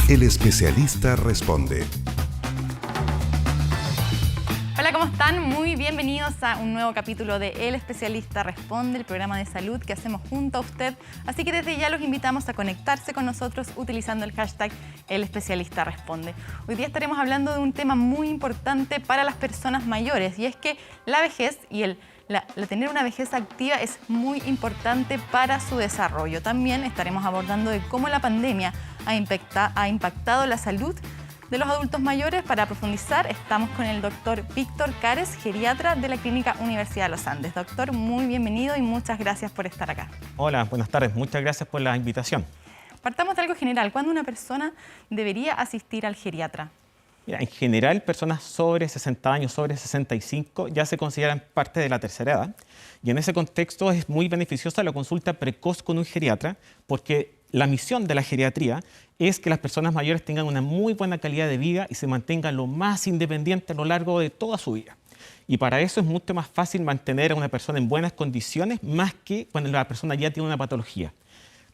El especialista responde. Hola, ¿cómo están? Muy bienvenidos a un nuevo capítulo de El Especialista Responde, el programa de salud que hacemos junto a usted. Así que desde ya los invitamos a conectarse con nosotros utilizando el hashtag El Especialista Responde. Hoy día estaremos hablando de un tema muy importante para las personas mayores, y es que la vejez y tener una vejez activa es muy importante para su desarrollo. También estaremos abordando de cómo la pandemia ha impactado la salud de los adultos mayores. Para profundizar, estamos con el doctor Víctor Cares, geriatra de la Clínica Universidad de los Andes. Doctor, muy bienvenido y muchas gracias por estar acá. Hola, buenas tardes. Muchas gracias por la invitación. Partamos de algo general. ¿Cuándo una persona debería asistir al geriatra? Mira, en general, personas sobre 60 años, sobre 65, ya se consideran parte de la tercera edad. Y en ese contexto es muy beneficiosa la consulta precoz con un geriatra, porque la misión de la geriatría es que las personas mayores tengan una muy buena calidad de vida y se mantengan lo más independientes a lo largo de toda su vida. Y para eso es mucho más fácil mantener a una persona en buenas condiciones más que cuando la persona ya tiene una patología.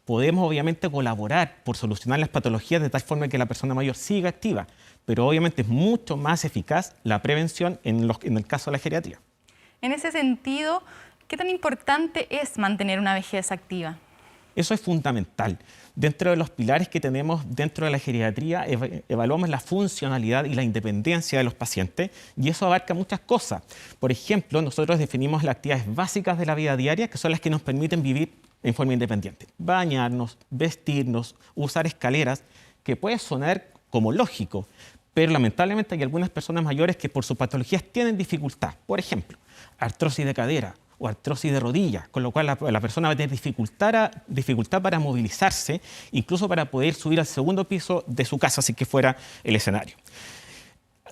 Podemos obviamente colaborar por solucionar las patologías de tal forma que la persona mayor siga activa, pero obviamente es mucho más eficaz la prevención en el caso de la geriatría. En ese sentido, ¿qué tan importante es mantener una vejez activa? Eso es fundamental. Dentro de los pilares que tenemos dentro de la geriatría, evaluamos la funcionalidad y la independencia de los pacientes, y eso abarca muchas cosas. Por ejemplo, nosotros definimos las actividades básicas de la vida diaria, que son las que nos permiten vivir en forma independiente. Bañarnos, vestirnos, usar escaleras, que puede sonar como lógico, pero lamentablemente hay algunas personas mayores que por sus patologías tienen dificultad. Por ejemplo, artrosis de cadera o artrosis de rodilla, con lo cual la persona va a tener dificultad para movilizarse, incluso para poder subir al segundo piso de su casa, si que fuera el escenario.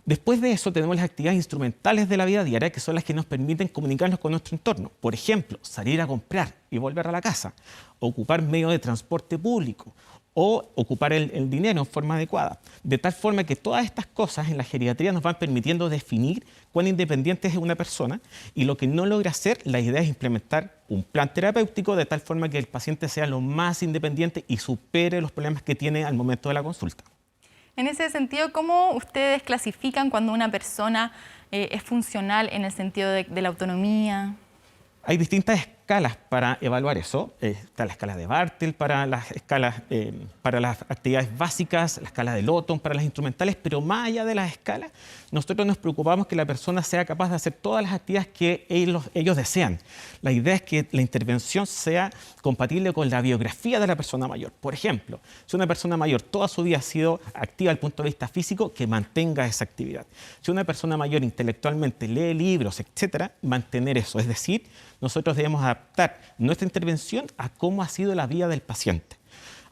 Después de eso tenemos las actividades instrumentales de la vida diaria, que son las que nos permiten comunicarnos con nuestro entorno. Por ejemplo, salir a comprar y volver a la casa, ocupar medios de transporte público o ocupar el dinero en forma adecuada. De tal forma que todas estas cosas en la geriatría nos van permitiendo definir cuán independiente es una persona, y lo que no logra hacer, la idea es implementar un plan terapéutico de tal forma que el paciente sea lo más independiente y supere los problemas que tiene al momento de la consulta. En ese sentido, ¿cómo ustedes clasifican cuando una persona es funcional en el sentido de la autonomía? Hay distintas escalas para evaluar eso. Está la escala de Bartel para las escalas, para las actividades básicas, la escala de Lotton para las instrumentales, pero más allá de las escalas, nosotros nos preocupamos que la persona sea capaz de hacer todas las actividades que ellos desean. La idea es que la intervención sea compatible con la biografía de la persona mayor. Por ejemplo, si una persona mayor toda su vida ha sido activa desde el punto de vista físico, que mantenga esa actividad. Si una persona mayor intelectualmente lee libros, etcétera, mantener eso. Es decir, nosotros debemos adaptar nuestra intervención a cómo ha sido la vida del paciente.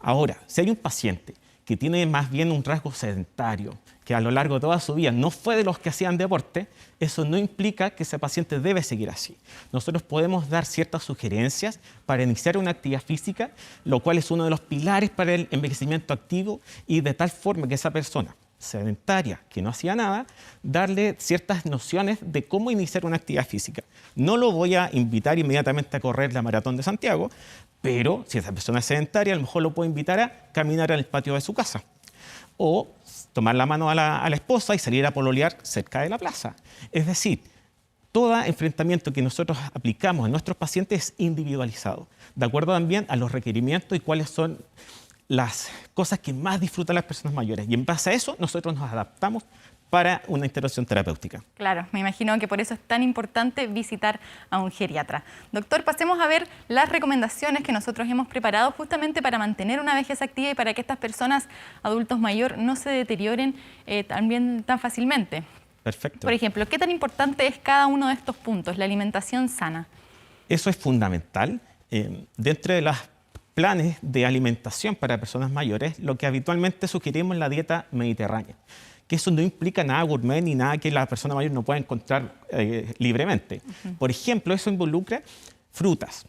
Ahora, si hay un paciente que tiene más bien un rasgo sedentario, que a lo largo de toda su vida no fue de los que hacían deporte, eso no implica que ese paciente debe seguir así. Nosotros podemos dar ciertas sugerencias para iniciar una actividad física, lo cual es uno de los pilares para el envejecimiento activo, y de tal forma que esa persona sedentaria, que no hacía nada, darle ciertas nociones de cómo iniciar una actividad física. No lo voy a invitar inmediatamente a correr la maratón de Santiago, pero si esa persona es sedentaria, a lo mejor lo puedo invitar a caminar en el patio de su casa, o tomar la mano a la esposa y salir a pololear cerca de la plaza. Es decir, todo enfrentamiento que nosotros aplicamos a nuestros pacientes es individualizado, de acuerdo también a los requerimientos y cuáles son las cosas que más disfrutan las personas mayores. Y en base a eso, nosotros nos adaptamos para una intervención terapéutica. Claro, me imagino que por eso es tan importante visitar a un geriatra. Doctor, pasemos a ver las recomendaciones que nosotros hemos preparado justamente para mantener una vejez activa y para que estas personas, adultos mayores, no se deterioren también tan fácilmente. Perfecto. Por ejemplo, ¿qué tan importante es cada uno de estos puntos? La alimentación sana. Eso es fundamental. Dentro de las planes de alimentación para personas mayores, lo que habitualmente sugerimos es la dieta mediterránea, que eso no implica nada gourmet ni nada que la persona mayor no pueda encontrar libremente. Por ejemplo, eso involucra frutas,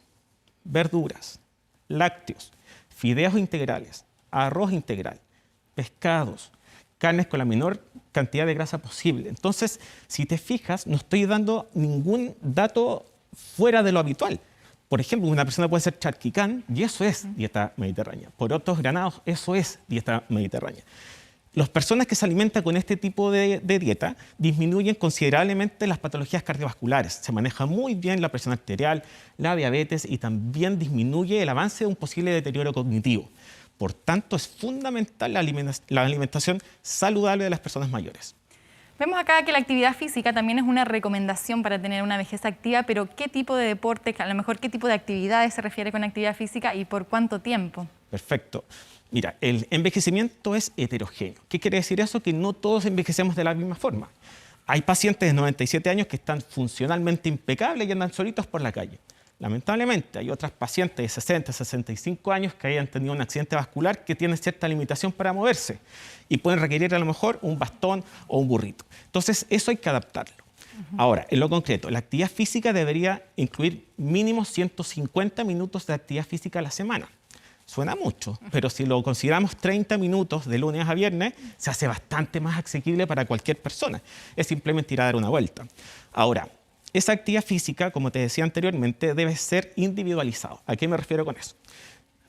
verduras, lácteos, fideos integrales, arroz integral, pescados, carnes con la menor cantidad de grasa posible. Entonces, si te fijas, no estoy dando ningún dato fuera de lo habitual. Por ejemplo, una persona puede ser charquicán y eso es dieta mediterránea. Porotos granados, eso es dieta mediterránea. Las personas que se alimentan con este tipo de dieta disminuyen considerablemente las patologías cardiovasculares. Se maneja muy bien la presión arterial, la diabetes y también disminuye el avance de un posible deterioro cognitivo. Por tanto, es fundamental la alimentación saludable de las personas mayores. Vemos acá que la actividad física también es una recomendación para tener una vejez activa, pero ¿qué tipo de deporte, a lo mejor qué tipo de actividades se refiere con actividad física y por cuánto tiempo? Perfecto. Mira, el envejecimiento es heterogéneo. ¿Qué quiere decir eso? Que no todos envejecemos de la misma forma. Hay pacientes de 97 años que están funcionalmente impecables y andan solitos por la calle. Lamentablemente, hay otras pacientes de 60, 65 años que hayan tenido un accidente vascular que tienen cierta limitación para moverse y pueden requerir a lo mejor un bastón o un burrito. Entonces, eso hay que adaptarlo. Ahora, en lo concreto, la actividad física debería incluir mínimo 150 minutos de actividad física a la semana. Suena mucho, pero si lo consideramos 30 minutos de lunes a viernes, se hace bastante más asequible para cualquier persona. Es simplemente ir a dar una vuelta. Ahora, esa actividad física, como te decía anteriormente, debe ser individualizada. ¿A qué me refiero con eso?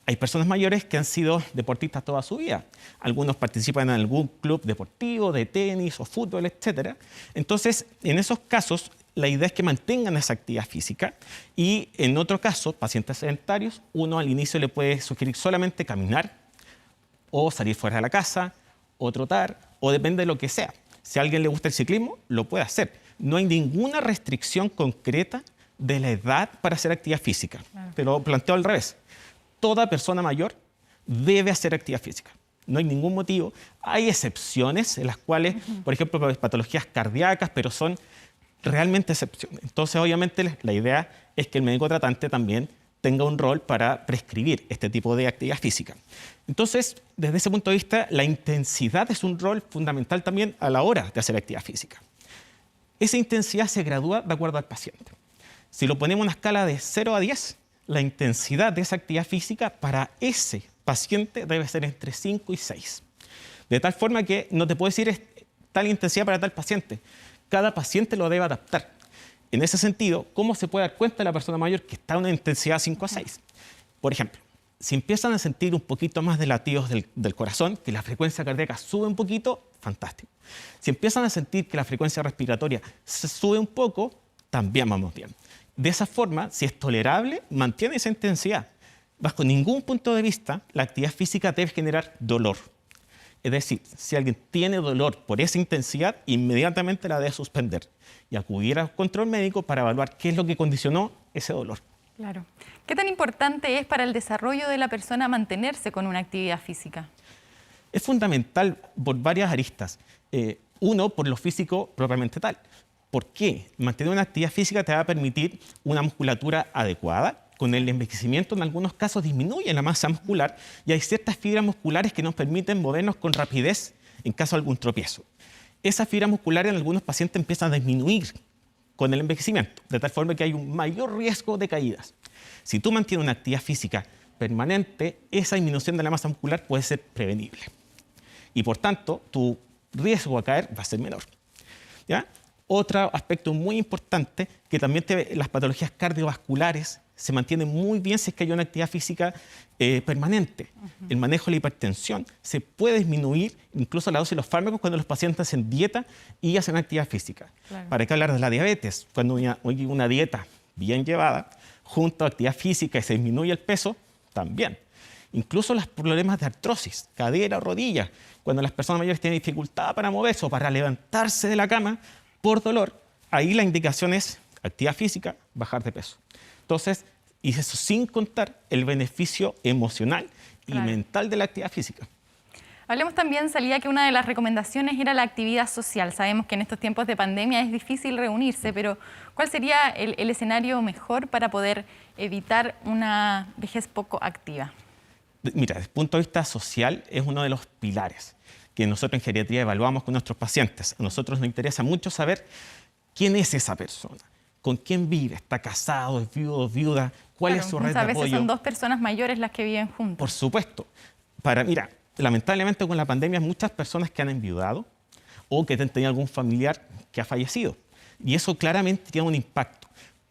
Hay personas mayores que han sido deportistas toda su vida. Algunos participan en algún club deportivo, de tenis o fútbol, etc. Entonces, en esos casos, la idea es que mantengan esa actividad física y en otro caso, pacientes sedentarios, uno al inicio le puede sugerir solamente caminar o salir fuera de la casa o trotar o depende de lo que sea. Si a alguien le gusta el ciclismo, lo puede hacer. No hay ninguna restricción concreta de la edad para hacer actividad física. Claro. Te lo planteo al revés. Toda persona mayor debe hacer actividad física. No hay ningún motivo. Hay excepciones en las cuales, por ejemplo, patologías cardíacas, pero son realmente excepciones. Entonces, obviamente, la idea es que el médico tratante también tenga un rol para prescribir este tipo de actividad física. Entonces, desde ese punto de vista, la intensidad es un rol fundamental también a la hora de hacer actividad física. Esa intensidad se gradúa de acuerdo al paciente. Si lo ponemos en una escala de 0 a 10, la intensidad de esa actividad física para ese paciente debe ser entre 5 y 6. De tal forma que no te puedo decir tal intensidad para tal paciente. Cada paciente lo debe adaptar. En ese sentido, ¿cómo se puede dar cuenta la persona mayor que está en una intensidad 5 a 6? Por ejemplo, si empiezan a sentir un poquito más de latidos del corazón, que la frecuencia cardíaca sube un poquito, fantástico. Si empiezan a sentir que la frecuencia respiratoria se sube un poco, también vamos bien. De esa forma, si es tolerable, mantiene esa intensidad. Bajo ningún punto de vista, la actividad física debe generar dolor. Es decir, si alguien tiene dolor por esa intensidad, inmediatamente la debe suspender y acudir a un control médico para evaluar qué es lo que condicionó ese dolor. Claro. ¿Qué tan importante es para el desarrollo de la persona mantenerse con una actividad física? Es fundamental por varias aristas. Uno, por lo físico propiamente tal. ¿Por qué? Mantener una actividad física te va a permitir una musculatura adecuada. Con el envejecimiento, en algunos casos, disminuye la masa muscular y hay ciertas fibras musculares que nos permiten movernos con rapidez en caso de algún tropiezo. Esas fibras musculares en algunos pacientes empiezan a disminuir con el envejecimiento, de tal forma que hay un mayor riesgo de caídas. Si tú mantienes una actividad física permanente, esa disminución de la masa muscular puede ser prevenible. Y por tanto, tu riesgo a caer va a ser menor. ¿Ya? Otro aspecto muy importante, que también las patologías cardiovasculares se mantienen muy bien si es que hay una actividad física permanente. El manejo de la hipertensión se puede disminuir, incluso la dosis de los fármacos, cuando los pacientes hacen dieta y hacen actividad física. Claro. ¿Para qué hablar de la diabetes? Cuando hay una dieta bien llevada, junto a actividad física y se disminuye el peso, también. Incluso los problemas de artrosis, cadera o rodilla, cuando las personas mayores tienen dificultad para moverse o para levantarse de la cama por dolor, ahí la indicación es actividad física, bajar de peso. Entonces, y eso sin contar el beneficio emocional y mental de la actividad física. Hablemos también, salía que una de las recomendaciones era la actividad social. Sabemos que en estos tiempos de pandemia es difícil reunirse, pero ¿cuál sería el escenario mejor para poder evitar una vejez poco activa? Mira, desde el punto de vista social es uno de los pilares que nosotros en geriatría evaluamos con nuestros pacientes. A nosotros nos interesa mucho saber quién es esa persona, con quién vive, está casado, es viudo, viuda, cuál es su red de apoyo. A veces son dos personas mayores las que viven juntas. Por supuesto. Mira, lamentablemente con la pandemia hay muchas personas que han enviudado o que han tenido algún familiar que ha fallecido. Y eso claramente tiene un impacto.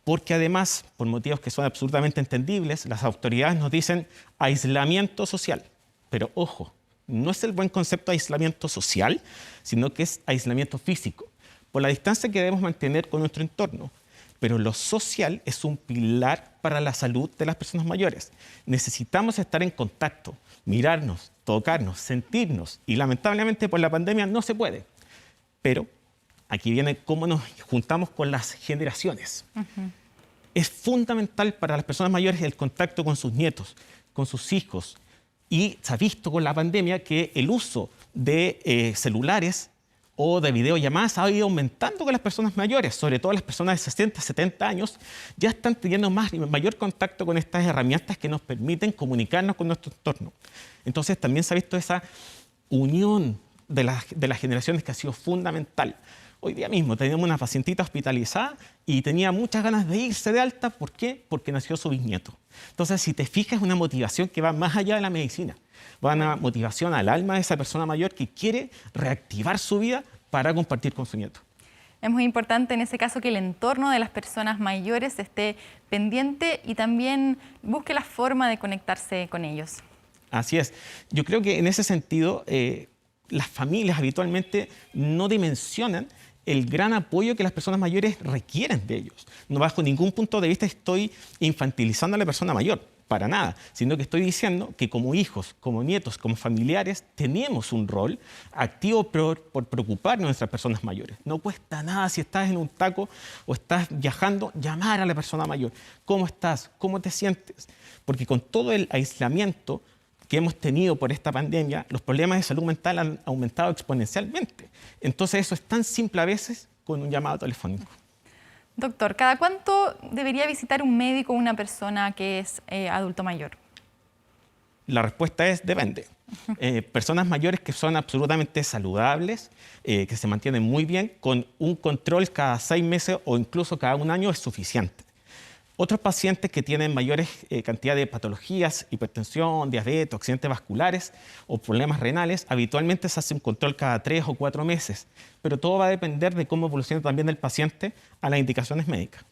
porque además, por motivos que son absolutamente entendibles, las autoridades nos dicen aislamiento social. Pero ojo, no es el buen concepto de aislamiento social, sino que es aislamiento físico, por la distancia que debemos mantener con nuestro entorno. Pero lo social es un pilar para la salud de las personas mayores. Necesitamos estar en contacto, mirarnos, tocarnos, sentirnos, y lamentablemente por la pandemia no se puede. Pero aquí viene cómo nos juntamos con las generaciones. Es fundamental para las personas mayores el contacto con sus nietos, con sus hijos. Y se ha visto con la pandemia que el uso de celulares o de videollamadas ha ido aumentando con las personas mayores, sobre todo las personas de 60, 70 años, ya están teniendo mayor contacto con estas herramientas que nos permiten comunicarnos con nuestro entorno. Entonces también se ha visto esa unión de las generaciones que ha sido fundamental. Hoy día mismo teníamos una pacientita hospitalizada y tenía muchas ganas de irse de alta. ¿Por qué? Porque nació su bisnieto. Entonces, si te fijas, es una motivación que va más allá de la medicina. Va una motivación al alma de esa persona mayor que quiere reactivar su vida para compartir con su nieto. Es muy importante en ese caso que el entorno de las personas mayores esté pendiente y también busque la forma de conectarse con ellos. Así es. Yo creo que en ese sentido, las familias habitualmente no dimensionan el gran apoyo que las personas mayores requieren de ellos. No bajo ningún punto de vista estoy infantilizando a la persona mayor, para nada, sino que estoy diciendo que como hijos, como nietos, como familiares, tenemos un rol activo por preocuparnos de nuestras personas mayores. No cuesta nada si estás en un taco o estás viajando, llamar a la persona mayor. ¿Cómo estás? ¿Cómo te sientes? Porque con todo el aislamiento que hemos tenido por esta pandemia, los problemas de salud mental han aumentado exponencialmente. Entonces eso es tan simple a veces con un llamado telefónico. Doctor, ¿cada cuánto debería visitar un médico una persona que es adulto mayor? La respuesta es depende. Personas mayores que son absolutamente saludables, que se mantienen muy bien, con un control cada 6 meses o incluso cada 1 año es suficiente. Otros pacientes que tienen mayores cantidad de patologías, hipertensión, diabetes, accidentes vasculares o problemas renales, habitualmente se hace un control cada 3 o 4 meses, pero todo va a depender de cómo evoluciona también el paciente a las indicaciones médicas.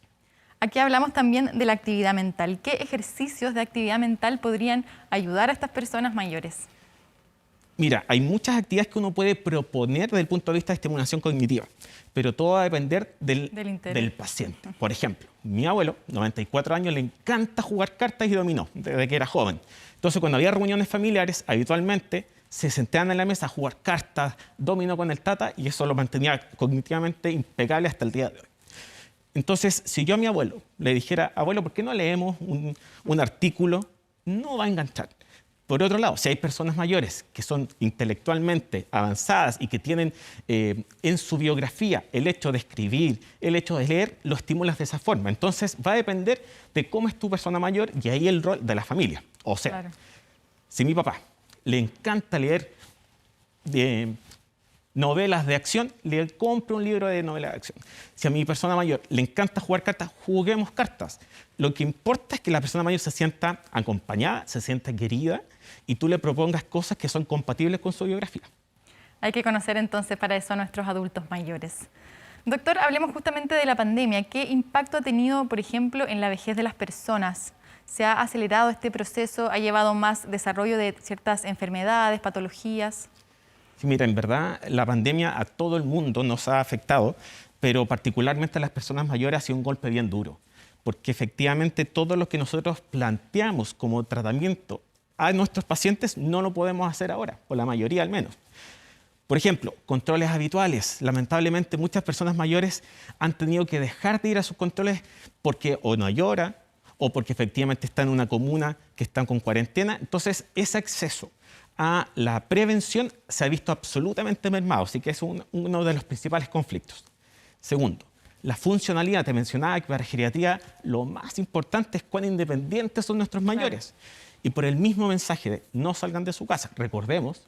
Aquí hablamos también de la actividad mental. ¿Qué ejercicios de actividad mental podrían ayudar a estas personas mayores? Mira, hay muchas actividades que uno puede proponer desde el punto de vista de estimulación cognitiva, pero todo va a depender del paciente. Por ejemplo, mi abuelo, 94 años, le encanta jugar cartas y dominó desde que era joven. Entonces, cuando había reuniones familiares, habitualmente se sentaban en la mesa a jugar cartas, dominó con el tata, y eso lo mantenía cognitivamente impecable hasta el día de hoy. Entonces, si yo a mi abuelo le dijera, abuelo, ¿por qué no leemos un artículo? No va a enganchar. Por otro lado, si hay personas mayores que son intelectualmente avanzadas y que tienen en su biografía el hecho de escribir, el hecho de leer, lo estimulas de esa forma. Entonces va a depender de cómo es tu persona mayor y ahí el rol de la familia. O sea, claro, si a mi papá le encanta leer novelas de acción, le compro un libro de novelas de acción. Si a mi persona mayor le encanta jugar cartas, juguemos cartas. Lo que importa es que la persona mayor se sienta acompañada, se sienta querida y tú le propongas cosas que son compatibles con su biografía. Hay que conocer entonces para eso a nuestros adultos mayores. Doctor, hablemos justamente de la pandemia. ¿Qué impacto ha tenido, por ejemplo, en la vejez de las personas? ¿Se ha acelerado este proceso? ¿Ha llevado más desarrollo de ciertas enfermedades, patologías? Sí, mira, en verdad la pandemia a todo el mundo nos ha afectado, pero particularmente a las personas mayores ha sido un golpe bien duro, porque efectivamente todo lo que nosotros planteamos como tratamiento a nuestros pacientes no lo podemos hacer ahora, o la mayoría al menos. Por ejemplo, controles habituales. Lamentablemente muchas personas mayores han tenido que dejar de ir a sus controles porque o no hay hora o porque efectivamente están en una comuna que están con cuarentena. Entonces, ese acceso a la prevención se ha visto absolutamente mermado, así que es uno de los principales conflictos. Segundo, la funcionalidad. Te mencionaba que para geriatría lo más importante es cuán independientes son nuestros mayores. Claro. Y por el mismo mensaje de no salgan de su casa, recordemos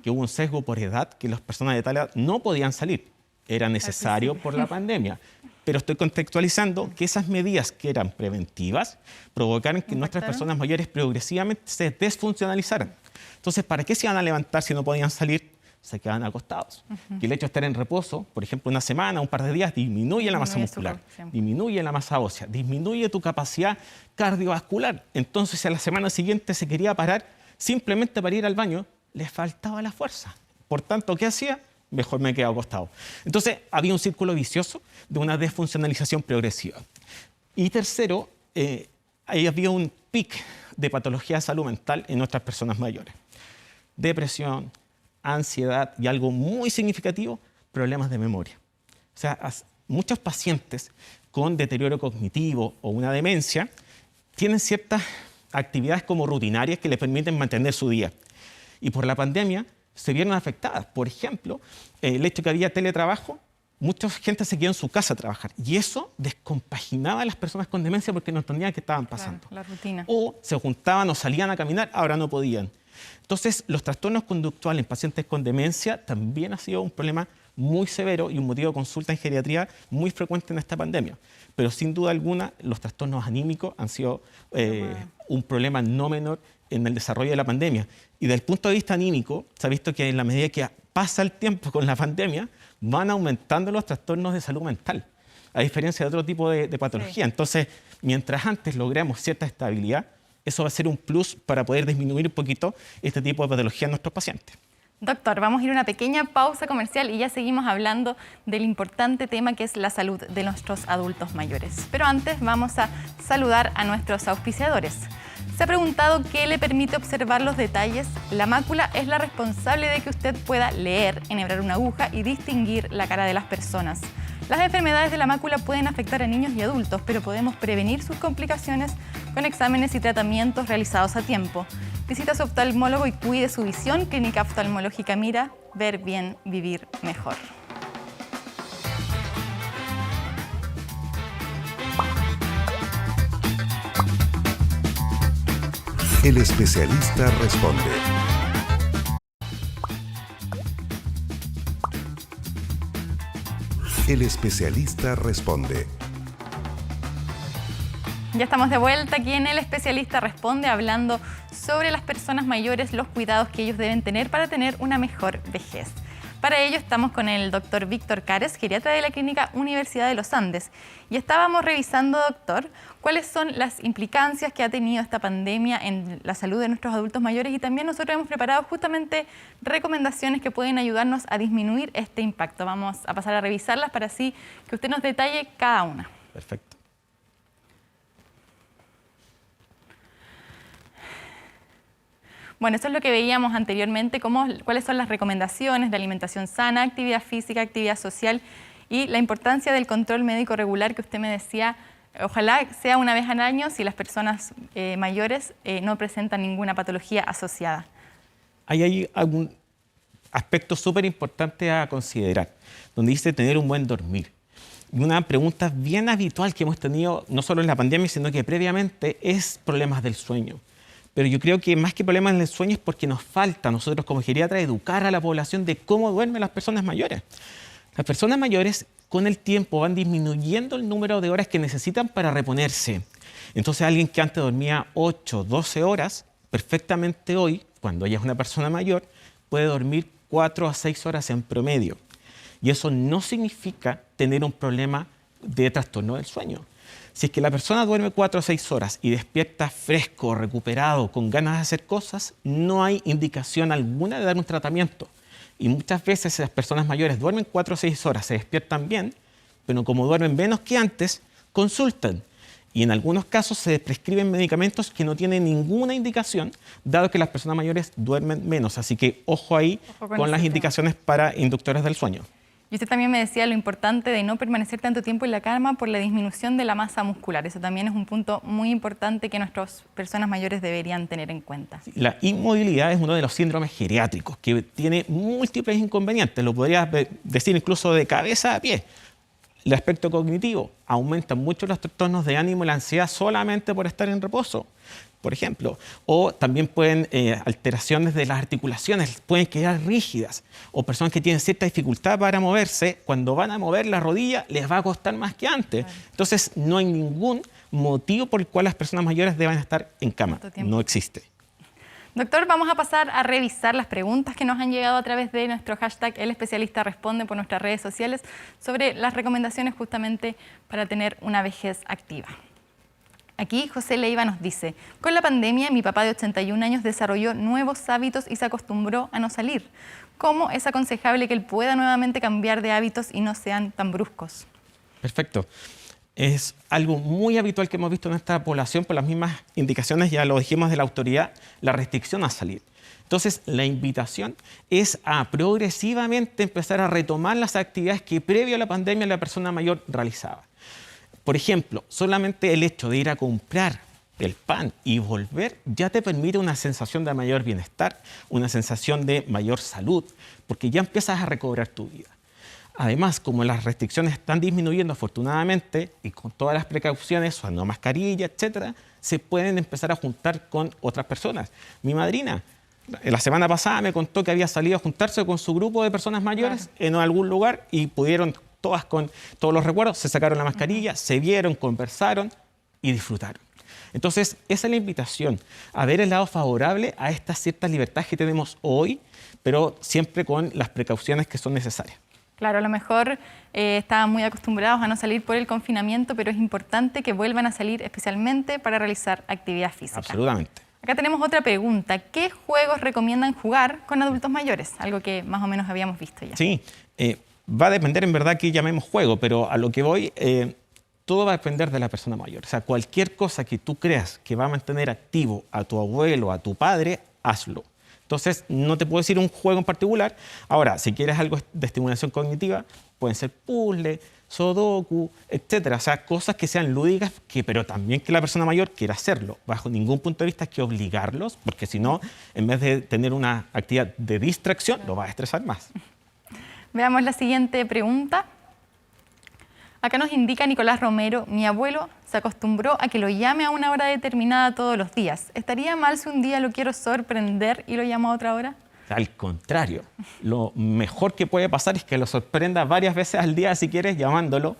que hubo un sesgo por edad, que las personas de tal edad no podían salir. Era necesario por la pandemia. Pero estoy contextualizando que esas medidas que eran preventivas provocaron que nuestras personas mayores progresivamente se desfuncionalizaran. Entonces, ¿para qué se iban a levantar si no podían salir? se quedan acostados. Que el hecho de estar en reposo, por ejemplo, una semana, un par de días, disminuye la masa muscular, disminuye la masa ósea, disminuye tu capacidad cardiovascular. Entonces, si a la semana siguiente se quería parar simplemente para ir al baño, le faltaba la fuerza. Por tanto, ¿qué hacía? Mejor me quedo acostado. Entonces, había un círculo vicioso de una desfuncionalización progresiva. Y tercero, ahí había un pic de patología de salud mental en nuestras personas mayores. Depresión, ansiedad y algo muy significativo, problemas de memoria. O sea, muchos pacientes con deterioro cognitivo o una demencia tienen ciertas actividades como rutinarias que les permiten mantener su día. Y por la pandemia se vieron afectadas. Por ejemplo, el hecho de que había teletrabajo, mucha gente se quedó en su casa a trabajar. Y eso descompaginaba a las personas con demencia porque no entendían qué estaban pasando. Claro, la rutina. O se juntaban o salían a caminar, ahora no podían. Entonces, los trastornos conductuales en pacientes con demencia también ha sido un problema muy severo y un motivo de consulta en geriatría muy frecuente en esta pandemia. Pero sin duda alguna, los trastornos anímicos han sido un problema no menor en el desarrollo de la pandemia. Y desde el punto de vista anímico, se ha visto que en la medida que pasa el tiempo con la pandemia, van aumentando los trastornos de salud mental, a diferencia de otro tipo de patología. Sí. Entonces, mientras antes logremos cierta estabilidad, eso va a ser un plus para poder disminuir un poquito este tipo de patología en nuestros pacientes. Doctor, vamos a ir a una pequeña pausa comercial y ya seguimos hablando del importante tema que es la salud de nuestros adultos mayores. Pero antes vamos a saludar a nuestros auspiciadores. ¿Se ha preguntado qué le permite observar los detalles? La mácula es la responsable de que usted pueda leer, enhebrar una aguja y distinguir la cara de las personas. Las enfermedades de la mácula pueden afectar a niños y adultos, pero podemos prevenir sus complicaciones con exámenes y tratamientos realizados a tiempo. Visita a su oftalmólogo y cuide su visión. Clínica Oftalmológica Mira, ver bien, vivir mejor. El especialista responde. El especialista responde. Ya estamos de vuelta aquí en El Especialista Responde, hablando sobre las personas mayores, los cuidados que ellos deben tener para tener una mejor vejez. Para ello estamos con el doctor Víctor Cares, geriatra de la Clínica Universidad de los Andes. Y estábamos revisando, doctor, cuáles son las implicancias que ha tenido esta pandemia en la salud de nuestros adultos mayores, y también nosotros hemos preparado justamente recomendaciones que pueden ayudarnos a disminuir este impacto. Vamos a pasar a revisarlas para así que usted nos detalle cada una. Perfecto. Bueno, eso es lo que veíamos anteriormente, cuáles son las recomendaciones de alimentación sana, actividad física, actividad social y la importancia del control médico regular que usted me decía. Ojalá sea una vez al año si las personas mayores no presentan ninguna patología asociada. Hay algún aspecto súper importante a considerar, donde dice tener un buen dormir. Y una pregunta bien habitual que hemos tenido, no solo en la pandemia, sino que previamente, es problemas del sueño. Pero yo creo que más que problemas del sueño es porque nos falta, nosotros como geriatras, educar a la población de cómo duermen las personas mayores. Las personas mayores con el tiempo van disminuyendo el número de horas que necesitan para reponerse. Entonces alguien que antes dormía 8, 12 horas, perfectamente hoy, cuando ella es una persona mayor, puede dormir 4 a 6 horas en promedio. Y eso no significa tener un problema de trastorno del sueño. Si es que la persona duerme 4 o 6 horas y despierta fresco, recuperado, con ganas de hacer cosas, no hay indicación alguna de dar un tratamiento. Y muchas veces las personas mayores duermen 4 o 6 horas, se despiertan bien, pero como duermen menos que antes, consultan. Y en algunos casos se prescriben medicamentos que no tienen ninguna indicación, dado que las personas mayores duermen menos. Así que ojo ahí con las indicaciones para inductores del sueño. Y usted también me decía lo importante de no permanecer tanto tiempo en la cama por la disminución de la masa muscular. Eso también es un punto muy importante que nuestras personas mayores deberían tener en cuenta. La inmovilidad es uno de los síndromes geriátricos que tiene múltiples inconvenientes. Lo podría decir incluso de cabeza a pie. El aspecto cognitivo, aumentan mucho los trastornos de ánimo y la ansiedad solamente por estar en reposo, por ejemplo. O también pueden alteraciones de las articulaciones, pueden quedar rígidas. O personas que tienen cierta dificultad para moverse, cuando van a mover la rodilla les va a costar más que antes. Entonces no hay ningún motivo por el cual las personas mayores deban estar en cama. No existe. Doctor, vamos a pasar a revisar las preguntas que nos han llegado a través de nuestro hashtag El Especialista Responde por nuestras redes sociales sobre las recomendaciones justamente para tener una vejez activa. Aquí José Leiva nos dice, con la pandemia mi papá de 81 años desarrolló nuevos hábitos y se acostumbró a no salir. ¿Cómo es aconsejable que él pueda nuevamente cambiar de hábitos y no sean tan bruscos? Perfecto. Es algo muy habitual que hemos visto en esta población por las mismas indicaciones, ya lo dijimos de la autoridad, la restricción a salir. Entonces, la invitación es a progresivamente empezar a retomar las actividades que previo a la pandemia la persona mayor realizaba. Por ejemplo, solamente el hecho de ir a comprar el pan y volver ya te permite una sensación de mayor bienestar, una sensación de mayor salud, porque ya empiezas a recobrar tu vida. Además, como las restricciones están disminuyendo afortunadamente y con todas las precauciones, usando mascarilla, etcétera, se pueden empezar a juntar con otras personas. Mi madrina, la semana pasada me contó que había salido a juntarse con su grupo de personas mayores en algún lugar y pudieron todas con todos los recuerdos, se sacaron la mascarilla, se vieron, conversaron y disfrutaron. Entonces, esa es la invitación, a ver el lado favorable a estas ciertas libertades que tenemos hoy, pero siempre con las precauciones que son necesarias. Claro, a lo mejor estaban muy acostumbrados a no salir por el confinamiento, pero es importante que vuelvan a salir especialmente para realizar actividad física. Absolutamente. Acá tenemos otra pregunta. ¿Qué juegos recomiendan jugar con adultos mayores? Algo que más o menos habíamos visto ya. Sí, va a depender en verdad que llamemos juego, pero a lo que voy, todo va a depender de la persona mayor. O sea, cualquier cosa que tú creas que va a mantener activo a tu abuelo, a tu padre, hazlo. Entonces, no te puedo decir un juego en particular. Ahora, si quieres algo de estimulación cognitiva, pueden ser puzzle, sudoku, etcétera. O sea, cosas que sean lúdicas, pero también que la persona mayor quiera hacerlo. Bajo ningún punto de vista hay que obligarlos, porque si no, en vez de tener una actividad de distracción, lo va a estresar más. Veamos la siguiente pregunta. Acá nos indica Nicolás Romero, mi abuelo se acostumbró a que lo llame a una hora determinada todos los días. ¿Estaría mal si un día lo quiero sorprender y lo llamo a otra hora? Al contrario, lo mejor que puede pasar es que lo sorprenda varias veces al día, si quieres, llamándolo,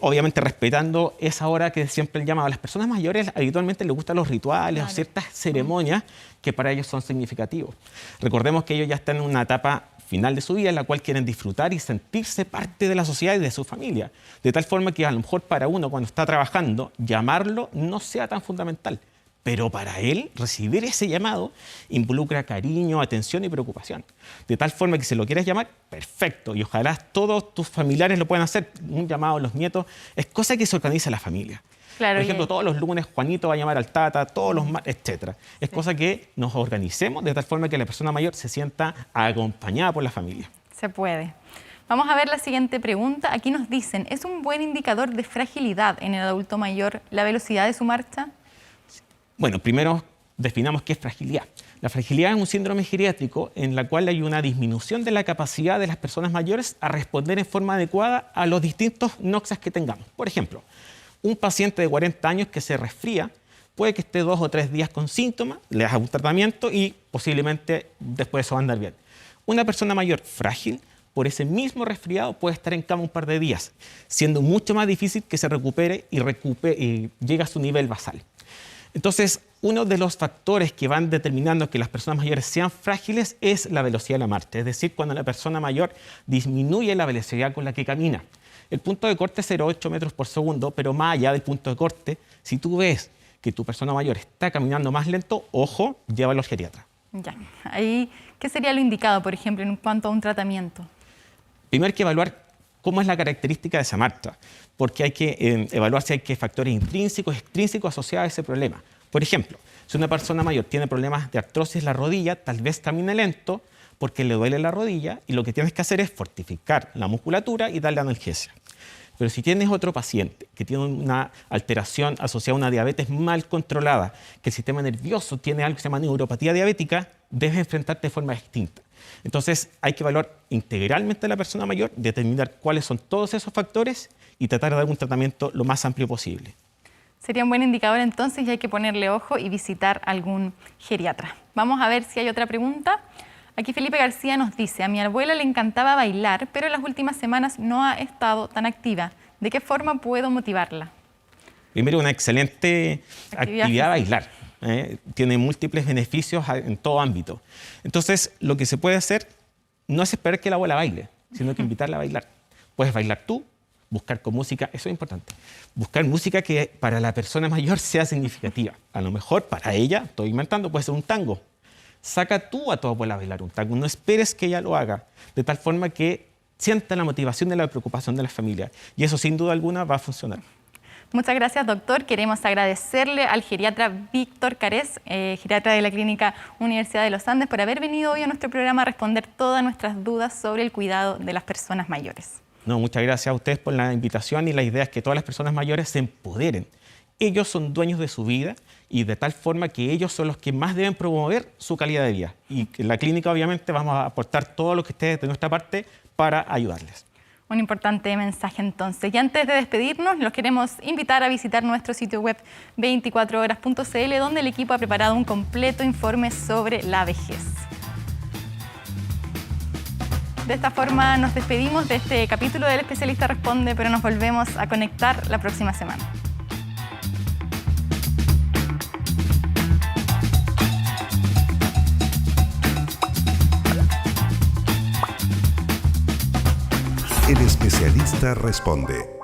obviamente respetando esa hora que siempre él llama. A las personas mayores habitualmente les gustan los rituales o ciertas ceremonias que para ellos son significativos. Recordemos que ellos ya están en una etapa final de su vida en la cual quieren disfrutar y sentirse parte de la sociedad y de su familia. De tal forma que a lo mejor para uno cuando está trabajando, llamarlo no sea tan fundamental. Pero para él, recibir ese llamado involucra cariño, atención y preocupación. De tal forma que si lo quieres llamar, perfecto. Y ojalá todos tus familiares lo puedan hacer. Un llamado a los nietos es cosa que se organiza la familia. Claro, por ejemplo, todos los lunes Juanito va a llamar al tata, todos los martes, etc. Es cosa que nos organicemos de tal forma que la persona mayor se sienta acompañada por la familia. Se puede. Vamos a ver la siguiente pregunta. Aquí nos dicen, ¿es un buen indicador de fragilidad en el adulto mayor la velocidad de su marcha? Bueno, primero definamos qué es fragilidad. La fragilidad es un síndrome geriátrico en la cual hay una disminución de la capacidad de las personas mayores a responder en forma adecuada a los distintos noxas que tengamos. Por ejemplo, un paciente de 40 años que se resfría puede que esté 2 o 3 días con síntomas, le das un tratamiento y posiblemente después eso va a andar bien. Una persona mayor frágil, por ese mismo resfriado, puede estar en cama un par de días, siendo mucho más difícil que se recupere y llegue a su nivel basal. Entonces, uno de los factores que van determinando que las personas mayores sean frágiles es la velocidad de la marcha, es decir, cuando la persona mayor disminuye la velocidad con la que camina. El punto de corte es 0,8 metros por segundo, pero más allá del punto de corte, si tú ves que tu persona mayor está caminando más lento, ojo, llévalo al geriatra. Ya, ahí, ¿qué sería lo indicado, por ejemplo, en cuanto a un tratamiento? Primero hay que evaluar cómo es la característica de esa marcha, porque hay que evaluar si hay factores intrínsecos, extrínsecos asociados a ese problema. Por ejemplo, si una persona mayor tiene problemas de artrosis en la rodilla, tal vez camine lento porque le duele la rodilla y lo que tienes que hacer es fortificar la musculatura y darle analgesia. Pero si tienes otro paciente que tiene una alteración asociada a una diabetes mal controlada, que el sistema nervioso tiene algo que se llama neuropatía diabética, debes enfrentarte de forma distinta. Entonces hay que evaluar integralmente a la persona mayor, determinar cuáles son todos esos factores y tratar de dar un tratamiento lo más amplio posible. Sería un buen indicador entonces y hay que ponerle ojo y visitar algún geriatra. Vamos a ver si hay otra pregunta. Aquí Felipe García nos dice, a mi abuela le encantaba bailar, pero en las últimas semanas no ha estado tan activa. ¿De qué forma puedo motivarla? Primero, una excelente actividad bailar. Tiene múltiples beneficios en todo ámbito. Entonces, lo que se puede hacer no es esperar que la abuela baile, sino que invitarla a bailar. Puedes bailar tú, buscar con música, eso es importante. Buscar música que para la persona mayor sea significativa. A lo mejor para ella, estoy inventando, puede ser un tango. Saca tú a tu abuela a bailar un tango, no esperes que ella lo haga, de tal forma que sienta la motivación de la preocupación de la familia. Y eso sin duda alguna va a funcionar. Muchas gracias, doctor. Queremos agradecerle al geriatra Víctor Carés, geriatra de la Clínica Universidad de los Andes, por haber venido hoy a nuestro programa a responder todas nuestras dudas sobre el cuidado de las personas mayores. No, muchas gracias a ustedes por la invitación, y la idea es que todas las personas mayores se empoderen. Ellos son dueños de su vida y de tal forma que ellos son los que más deben promover su calidad de vida. Y en la clínica obviamente vamos a aportar todo lo que esté de nuestra parte para ayudarles. Un importante mensaje entonces. Y antes de despedirnos, los queremos invitar a visitar nuestro sitio web 24horas.cl, donde el equipo ha preparado un completo informe sobre la vejez. De esta forma nos despedimos de este capítulo del Especialista Responde, pero nos volvemos a conectar la próxima semana. El especialista responde.